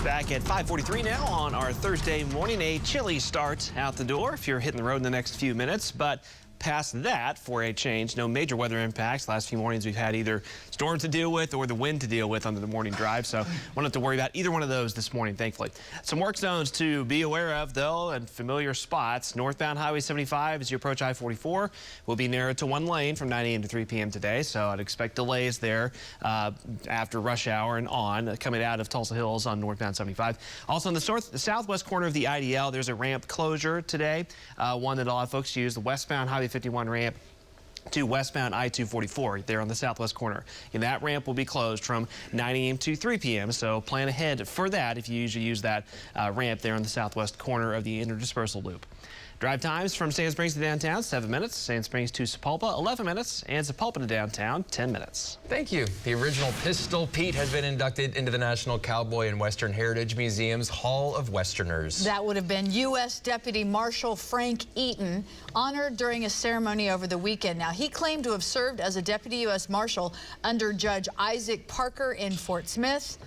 Back at 5:43 now on our Thursday morning. A chilly start out the door if you're hitting the road in the next few minutes, but past that, for a change, no major weather impacts. Last few mornings we've had either storms to deal with or the wind to deal with on the morning drive, so won't have to worry about either one of those this morning, thankfully. Some work zones to be aware of, though, and familiar spots. Northbound Highway 75 as you approach I-44 will be narrowed to one lane from 9 a.m. to 3 p.m. today, so I'd expect delays there after rush hour and on coming out of Tulsa Hills on northbound 75. Also in the southwest corner of the IDL, there's a ramp closure today, one that a lot of folks use, the westbound Highway 51 ramp to westbound I-244 there on the southwest corner. And that ramp will be closed from 9 a.m. to 3 p.m. So plan ahead for that if you usually use that ramp there on the southwest corner of the interdispersal loop. Drive times from Sand Springs to downtown, 7 minutes. Sand Springs to Sapulpa, 11 minutes. And Sapulpa to downtown, 10 minutes. Thank you. The original Pistol Pete has been inducted into the National Cowboy and Western Heritage Museum's Hall of Westerners. That would have been U.S. Deputy Marshal Frank Eaton, honored during a ceremony over the weekend. Now, he claimed to have served as a Deputy U.S. Marshal under Judge Isaac Parker in Fort Smith.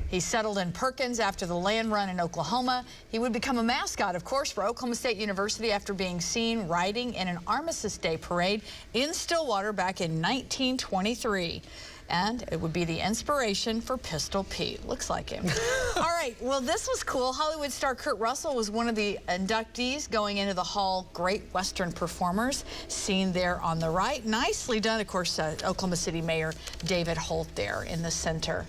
He settled in Perkins after the land run in Oklahoma. He would become a mascot, of course, for Oklahoma State University after being seen riding in an Armistice Day parade in Stillwater back in 1923. And it would be the inspiration for Pistol Pete. Looks like him. All right, well, this was cool. Hollywood star Kurt Russell was one of the inductees going into the Hall Great Western Performers, seen there on the right. Nicely done, of course, Oklahoma City Mayor David Holt there in the center.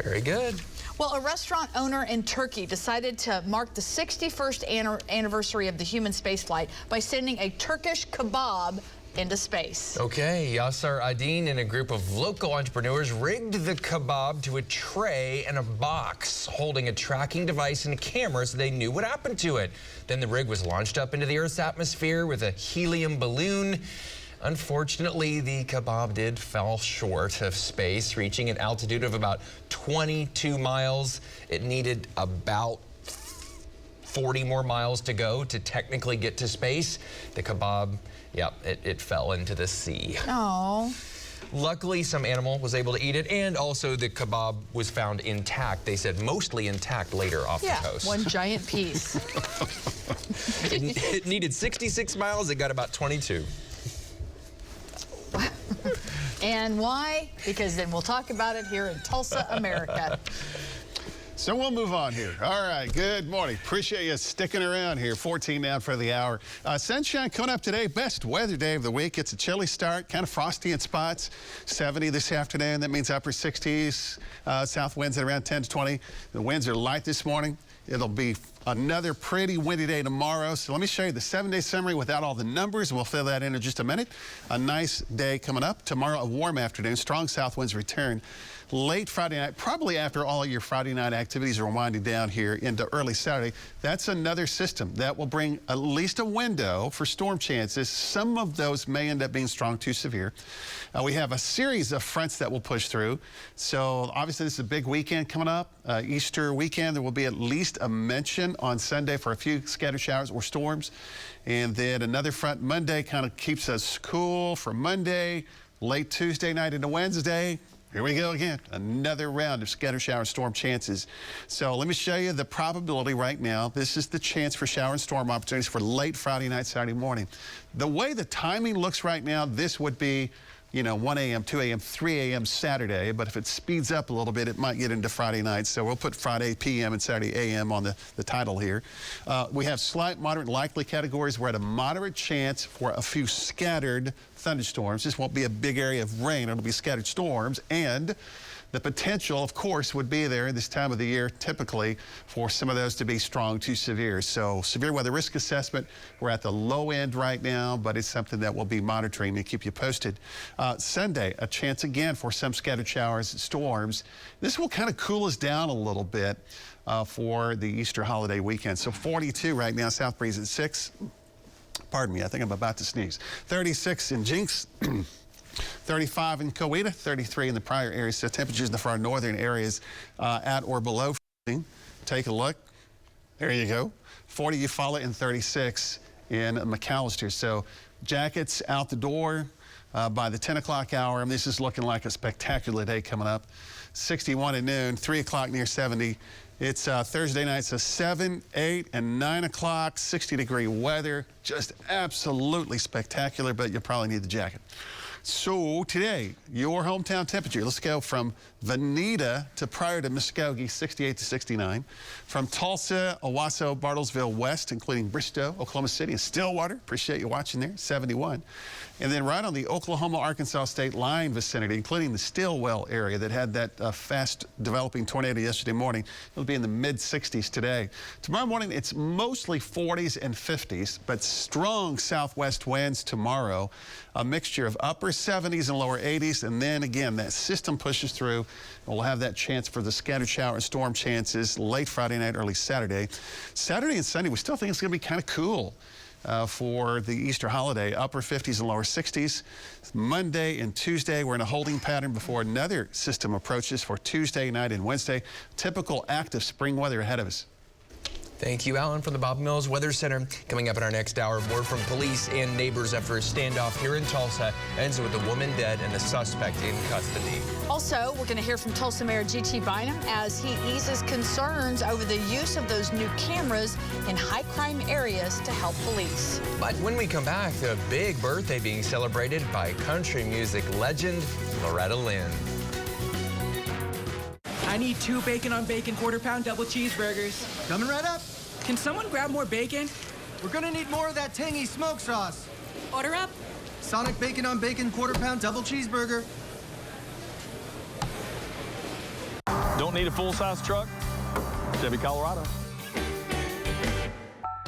Very good. Well, a restaurant owner in Turkey decided to mark the 61st anniversary of the human spaceflight by sending a Turkish kebab into space. Okay, Yasser Adin and a group of local entrepreneurs rigged the kebab to a tray and a box holding a tracking device and a camera so they knew what happened to it. Then the rig was launched up into the Earth's atmosphere with a helium balloon. Unfortunately, the kebab did fall short of space, reaching an altitude of about 22 miles. It needed about 40 more miles to go to technically get to space. The kebab, yep, it fell into the sea. Oh. Luckily, some animal was able to eat it, and also the kebab was found intact. They said mostly intact later off the coast. One giant piece. It needed 66 miles. It got about 22. And why? Because then we'll talk about it here in Tulsa, America. So we'll move on here. All right, good morning. Appreciate you sticking around here. 14 now for the hour. Sunshine coming up today. Best weather day of the week. It's a chilly start, kind of frosty in spots. 70 this afternoon. That means upper 60s. South winds at around 10 to 20. The winds are light this morning. It'll be another pretty windy day tomorrow. So let me show you the 7-day summary without all the numbers. We'll fill that in just a minute. A nice day coming up. Tomorrow, a warm afternoon. Strong south winds return late Friday night, probably after all your Friday night activities are winding down here into early Saturday. That's another system that will bring at least a window for storm chances. Some of those may end up being strong to severe. We have a series of fronts that will push through. So obviously this is a big weekend coming up. Easter weekend, there will be at least a mention on Sunday for a few scattered showers or storms. And then another front Monday kind of keeps us cool for Monday, late Tuesday night into Wednesday. Here we go again, another round of scattered shower storm chances. So let me show you the probability right now. This is the chance for shower and storm opportunities for late Friday night, Saturday morning. The way the timing looks right now, this would be, 1 a.m., 2 a.m., 3 a.m. Saturday, but if it speeds up a little bit, it might get into Friday night. So we'll put Friday p.m. and Saturday a.m. on the title here. We have slight, moderate, likely categories. We're at a moderate chance for a few scattered thunderstorms. This won't be a big area of rain. It'll be scattered storms, and the potential, of course, would be there this time of the year, typically, for some of those to be strong to severe. So severe weather risk assessment, we're at the low end right now, but it's something that we'll be monitoring and keep you posted. Sunday, a chance again for some scattered showers, storms. This will kind of cool us down a little bit for the Easter holiday weekend. So 42 right now, south breeze at 6. Pardon me, I think I'm about to sneeze. 36 in Jinx. 35 in Coweta, 33 in the prior areas. So temperatures in the far northern areas at or below freezing. Take a look. There you go. 40 Eufaula and 36 in McAllister. So jackets out the door. by the 10 o'clock hour. And this is looking like a spectacular day coming up. 61 at noon, 3 o'clock near 70. It's Thursday night, so 7, 8, and 9 o'clock, 60-degree weather. Just absolutely spectacular, but you'll probably need the jacket. So today, your hometown temperature. Let's go from Veneta to Pryor to Muskogee, 68 to 69. From Tulsa, Owasso, Bartlesville West, including Bristow, Oklahoma City, and Stillwater. Appreciate you watching there, 71. And then right on the Oklahoma-Arkansas state line vicinity, including the Stillwell area that had that fast-developing tornado yesterday morning. It'll be in the mid-60s today. Tomorrow morning, it's mostly 40s and 50s, but strong southwest winds tomorrow. A mixture of upper 70s and lower 80s, and then again, that system pushes through. And we'll have that chance for the scattered shower and storm chances late Friday night, early Saturday. Saturday and Sunday, we still think it's going to be kind of cool for the Easter holiday. Upper 50s and lower 60s. Monday and Tuesday, we're in a holding pattern before another system approaches for Tuesday night and Wednesday. Typical active spring weather ahead of us. Thank you, Alan, from the Bob Mills Weather Center. Coming up in our next hour, more from police and neighbors after a standoff here in Tulsa ends with a woman dead and the suspect in custody. Also, we're going to hear from Tulsa Mayor G.T. Bynum as he eases concerns over the use of those new cameras in high-crime areas to help police. But when we come back, the big birthday being celebrated by country music legend Loretta Lynn. I need 2 bacon on bacon quarter-pound double cheeseburgers. Coming right up. Can someone grab more bacon? We're gonna need more of that tangy smoke sauce. Order up. Sonic bacon on bacon quarter-pound double cheeseburger. Don't need a full-size truck? Chevy Colorado.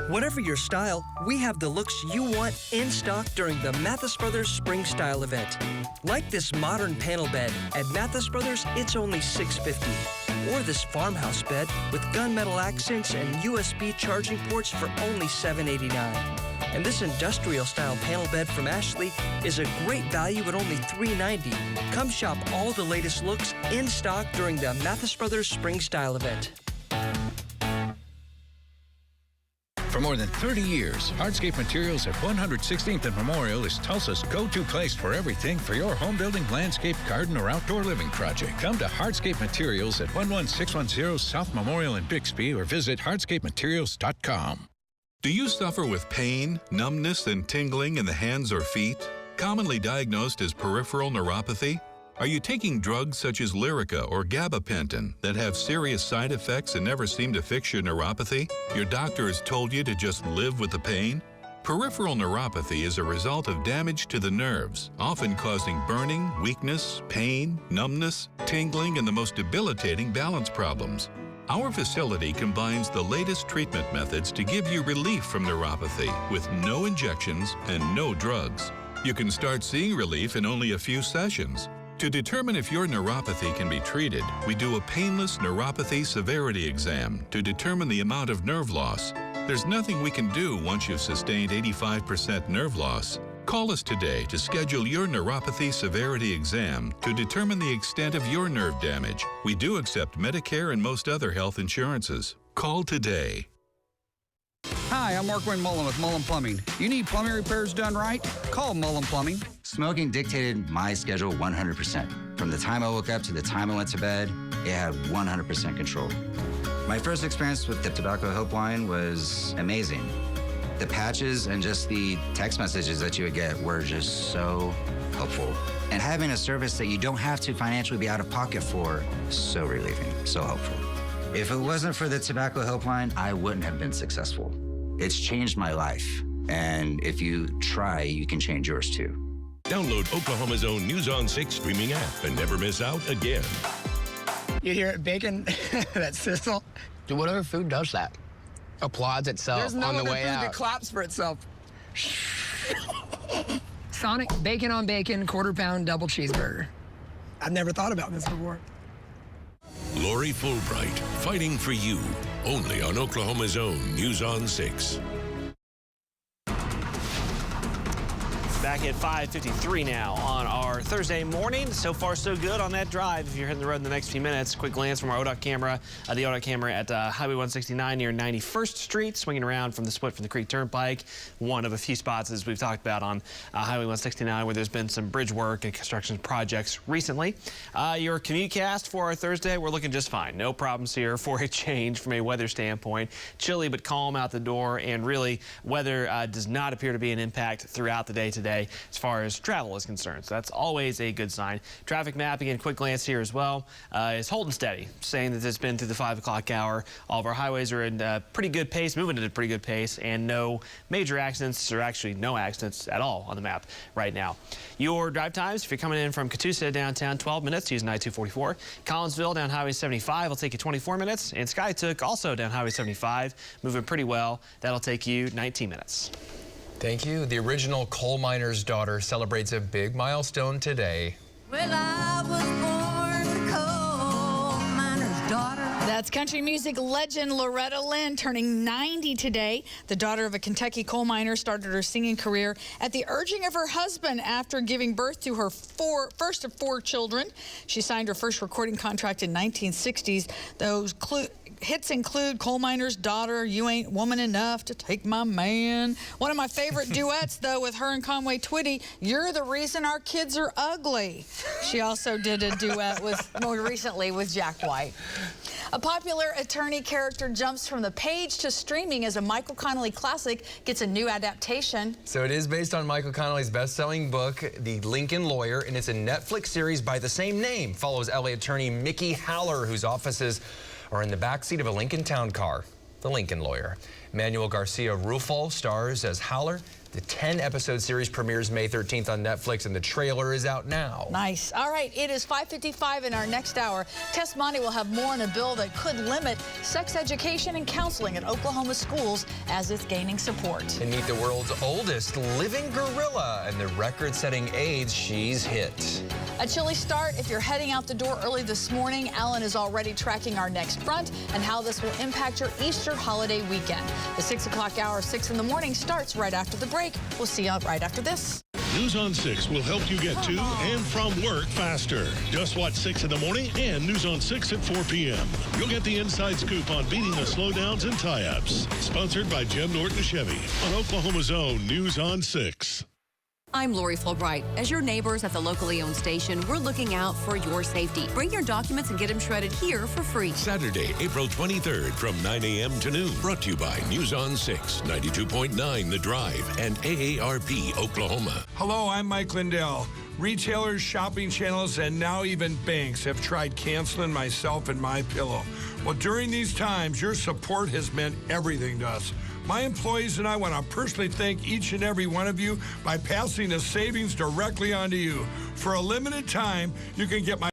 Whatever your style, we have the looks you want in stock during the Mathis Brothers Spring Style event. Like this modern panel bed. At Mathis Brothers, it's only $650. Or this farmhouse bed with gunmetal accents and USB charging ports for only $789. And this industrial style panel bed from Ashley is a great value at only $390. Come shop all the latest looks in stock during the Mathis Brothers Spring Style event. For more than 30 years, Hardscape Materials at 116th and Memorial is Tulsa's go-to place for everything for your home building, landscape, garden, or outdoor living project. Come to Hardscape Materials at 11610 South Memorial in Bixby or visit hardscapematerials.com. Do you suffer with pain, numbness, and tingling in the hands or feet? Commonly diagnosed as peripheral neuropathy? Are you taking drugs such as Lyrica or gabapentin that have serious side effects and never seem to fix your neuropathy? Your doctor has told you to just live with the pain? Peripheral neuropathy is a result of damage to the nerves, often causing burning, weakness, pain, numbness, tingling, and the most debilitating balance problems. Our facility combines the latest treatment methods to give you relief from neuropathy with no injections and no drugs. You can start seeing relief in only a few sessions. To determine if your neuropathy can be treated, we do a painless neuropathy severity exam to determine the amount of nerve loss. There's nothing we can do once you've sustained 85% nerve loss. Call us today to schedule your neuropathy severity exam to determine the extent of your nerve damage. We do accept Medicare and most other health insurances. Call today. Hi, I'm Mark Wayne Mullen with Mullen Plumbing. You need plumbing repairs done right? Call Mullen Plumbing. Smoking dictated my schedule 100%. From the time I woke up to the time I went to bed, it had 100% control. My first experience with the tobacco helpline was amazing. The patches and just the text messages that you would get were just so helpful. And having a service that you don't have to financially be out of pocket for, so relieving, so helpful. If it wasn't for the tobacco helpline, I wouldn't have been successful. It's changed my life. And if you try, you can change yours too. Download Oklahoma's own News on 6 streaming app and never miss out again. You hear bacon, that sizzle? Dude, whatever food does that. Applauds itself There's no on the other way food out. that claps for itself. Sonic bacon on bacon, quarter-pound double cheeseburger. I've never thought about this before. Lori Fulbright, fighting for you. Only on Oklahoma's own News on 6. Back back at 5:53 now on our Thursday morning. So far, so good on that drive. If you're hitting the road in the next few minutes, quick glance from our ODOT camera. The ODOT camera at Highway 169 near 91st Street, swinging around from the split from the Creek Turnpike. One of a few spots, as we've talked about, on Highway 169 where there's been some bridge work and construction projects recently. Your commute cast for our Thursday, we're looking just fine. No problems here for a change from a weather standpoint. Chilly but calm out the door, and really weather does not appear to be an impact throughout the day today as far as travel is concerned. So that's always a good sign. Traffic map, again, quick glance here as well, is holding steady, saying that it's been through the 5 o'clock hour. All of our highways are in pretty good pace, moving at a pretty good pace, and no major accidents, or actually no accidents at all on the map right now. Your drive times, if you're coming in from Catoosa downtown, 12 minutes using I-244. Collinsville down Highway 75 will take you 24 minutes, and Skytook also down Highway 75, moving pretty well. That'll take you 19 minutes. Thank you. The original coal miner's daughter celebrates a big milestone today. Well, I was born a coal miner's daughter. That's country music legend Loretta Lynn turning 90 today. The daughter of a Kentucky coal miner started her singing career at the urging of her husband after giving birth to her first of 4 children. She signed her first recording contract in 1960s. Those hits include Coal Miner's Daughter, You Ain't Woman Enough to Take My Man. One of my favorite duets, though, with her and Conway Twitty, You're the Reason Our Kids Are Ugly. She also did a duet more recently with Jack White. A popular attorney character jumps from the page to streaming as a Michael Connelly classic gets a new adaptation. So it is based on Michael Connelly's best-selling book, The Lincoln Lawyer, and it's a Netflix series by the same name. Follows LA attorney Mickey Haller, whose offices are in the backseat of a Lincoln Town car. The Lincoln Lawyer. Manuel Garcia Rufo stars as Haller. The 10-episode series premieres May 13th on Netflix, and the trailer is out now. Nice. All right, it is 5:55 in our next hour. Tess Monty will have more on a bill that could limit sex education and counseling at Oklahoma schools as it's gaining support. And meet the world's oldest living gorilla and the record-setting age she's hit. A chilly start if you're heading out the door early this morning. Alan is already tracking our next front and how this will impact your Easter holiday weekend. The 6 o'clock hour, 6 in the morning, starts right after the break. We'll see you right after this. News on 6 will help you get to and from work faster. Just watch 6 in the morning and News on 6 at 4 p.m. You'll get the inside scoop on beating the slowdowns and tie-ups. Sponsored by Jim Norton Chevy on Oklahoma's own News on 6. I'm Lori Fulbright. As your neighbors at the locally owned station, we're looking out for your safety. Bring your documents and get them shredded here for free. Saturday, April 23rd from 9 a.m. to noon. Brought to you by News on 6, 92.9 The Drive, and AARP Oklahoma. Hello, I'm Mike Lindell. Retailers, shopping channels, and now even banks have tried canceling myself and My Pillow. Well, during these times, your support has meant everything to us. My employees and I want to personally thank each and every one of you by passing the savings directly on to you. For a limited time, you can get my